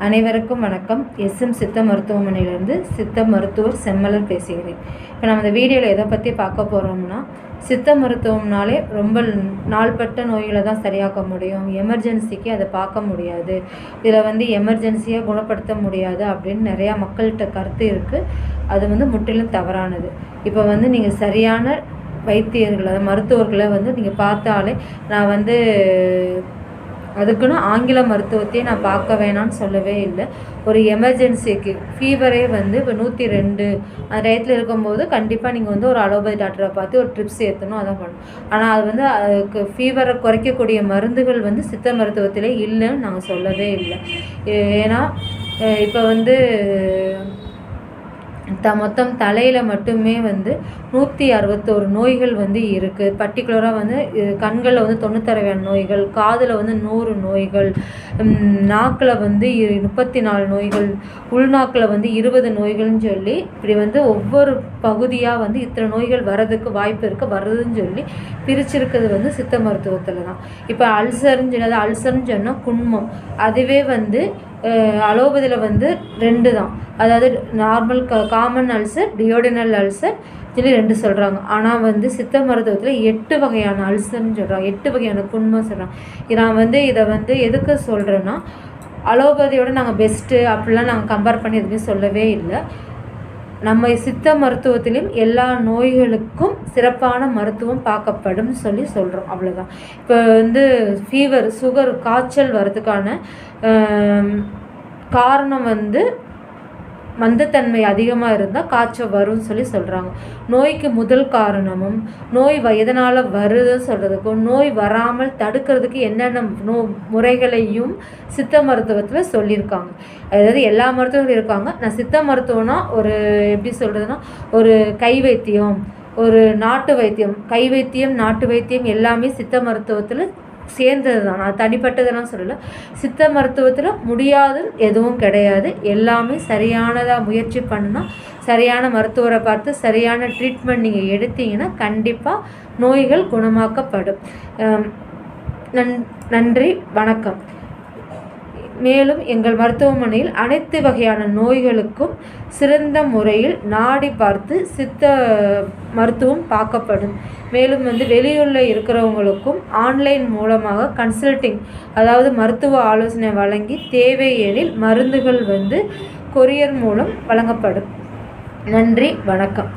அனைவருக்கும் வணக்கம். எஸ்எம் சித்த மருத்துவமனையிலிருந்து சித்த மருத்துவர் செம்மலர் பேசுகிறேன். இப்போ நம்ம இந்த வீடியோவில் எதை பற்றி பார்க்க போகிறோம்னா, சித்த மருத்துவம்னாலே ரொம்ப நாள்பட்ட நோய்களை தான் சரியாக்க முடியும், எமர்ஜென்சிக்கு அதை பார்க்க முடியாது, இதில் எமர்ஜென்சியாக குணப்படுத்த முடியாது அப்படின்னு நிறையா மக்கள்கிட்ட கருத்து இருக்குது. அது முற்றிலும் தவறானது. இப்போ நீங்கள் சரியான வைத்தியர்களை மருத்துவர்களை நீங்கள் பார்த்தாலே, நான் அதுக்குன்னு ஆங்கில மருத்துவத்தையே நான் பார்க்க வேணான்னு சொல்லவே இல்லை. ஒரு எமர்ஜென்சிக்கு ஃபீவரே இப்போ 102 அந்த டயத்தில் இருக்கும்போது கண்டிப்பாக நீங்கள் ஒரு அலோபதி டாக்டரை பார்த்து ஒரு ட்ரிப்ஸ் ஏற்றணும், அதான் பண்ணணும். ஆனால் அதுக்கு ஃபீவரை குறைக்கக்கூடிய மருந்துகள் சித்த மருத்துவத்திலே இல்லைன்னு நாங்கள் சொல்லவே இல்லை. ஏன்னா இப்போ மொத்தம் தலையில் மட்டுமே 161 நோய்கள் இருக்குது. பர்டிகுலராக கண்களில் 96 நோய்கள், காதில் 100 நோய்கள், நாக்கில் 34 நோய்கள், உள்நாக்கில் 20 நோய்கள்னு சொல்லி இப்படி ஒவ்வொரு பகுதியாக இத்தனை நோய்கள் வர்றதுக்கு வாய்ப்பு இருக்குது, வருதுன்னு சொல்லி பிரிச்சிருக்கிறது சித்த மருத்துவத்தில் தான். இப்போ அல்சர்ன்னு சொன்னால் குன்மம், அதுவே அலோபதியில் 2 தான். அதாவது normal common ulcer, duodenal ulcer சொல்லி 2 சொல்கிறாங்க. ஆனால் சித்த மருத்துவத்தில் 8 வகையான அல்சர்ன்னு சொல்கிறாங்க, 8 வகையான குன்மம் சொல்கிறாங்க. நான் இதை எதுக்கு சொல்கிறேன்னா, அலோபதியோட நாங்கள் பெஸ்ட்டு அப்படிலாம் நாங்கள் கம்பேர் பண்ணி எதுவுமே சொல்லவே இல்லை. நம்ம சித்த மருத்துவத்திலையும் எல்லா நோய்களுக்கும் சிறப்பான மருத்துவம் பார்க்கப்படும் சொல்கிறோம், அவ்வளோதான். இப்போ ஃபீவர், சுகர், காய்ச்சல் வர்றதுக்கான காரணம் மந்தத்தன்மை அதிகமாக இருந்தால் காய்ச்சல் வரும்னு சொல்கிறாங்க. நோய்க்கு முதல் காரணமும் நோய் எதனால் வருதுன்னு சொல்கிறதுக்கும் நோய் வராமல் தடுக்கிறதுக்கு என்னென்ன முறைகளையும் சித்த மருத்துவத்தில் சொல்லியிருக்காங்க. அதாவது எல்லா மருத்துவர்களும் இருக்காங்க. நான் சித்த மருத்துவம்னா எப்படி சொல்கிறதுனா, ஒரு கை வைத்தியம், ஒரு நாட்டு வைத்தியம், கை வைத்தியம், நாட்டு வைத்தியம் எல்லாமே சித்த மருத்துவத்தில் சேர்ந்தது தான். நான் தனிப்பட்டதெல்லாம் சொல்லலை. சித்த மருத்துவத்தில் முடியாதுன்னு எதுவும் கிடையாது. எல்லாமே சரியானதாக முயற்சி பண்ணால், சரியான மருத்துவரை பார்த்து சரியான ட்ரீட்மெண்ட் நீங்கள் எடுத்தீங்கன்னா கண்டிப்பாக நோய்கள் குணமாக்கப்படும். நன்றி, வணக்கம். மேலும் எங்கள் மருத்துவமனையில் அனைத்து வகையான நோய்களுக்கும் சிறந்த முறையில் நாடி பார்த்து சித்த மருத்துவம் பார்க்கப்படும். மேலும் வெளியூரில் இருக்கிறவங்களுக்கும் ஆன்லைன் மூலமாக கன்சல்டிங், அதாவது மருத்துவ ஆலோசனை வழங்கி தேவை எனில் மருந்துகள் கொரியர் மூலம் வழங்கப்படும். நன்றி, வணக்கம்.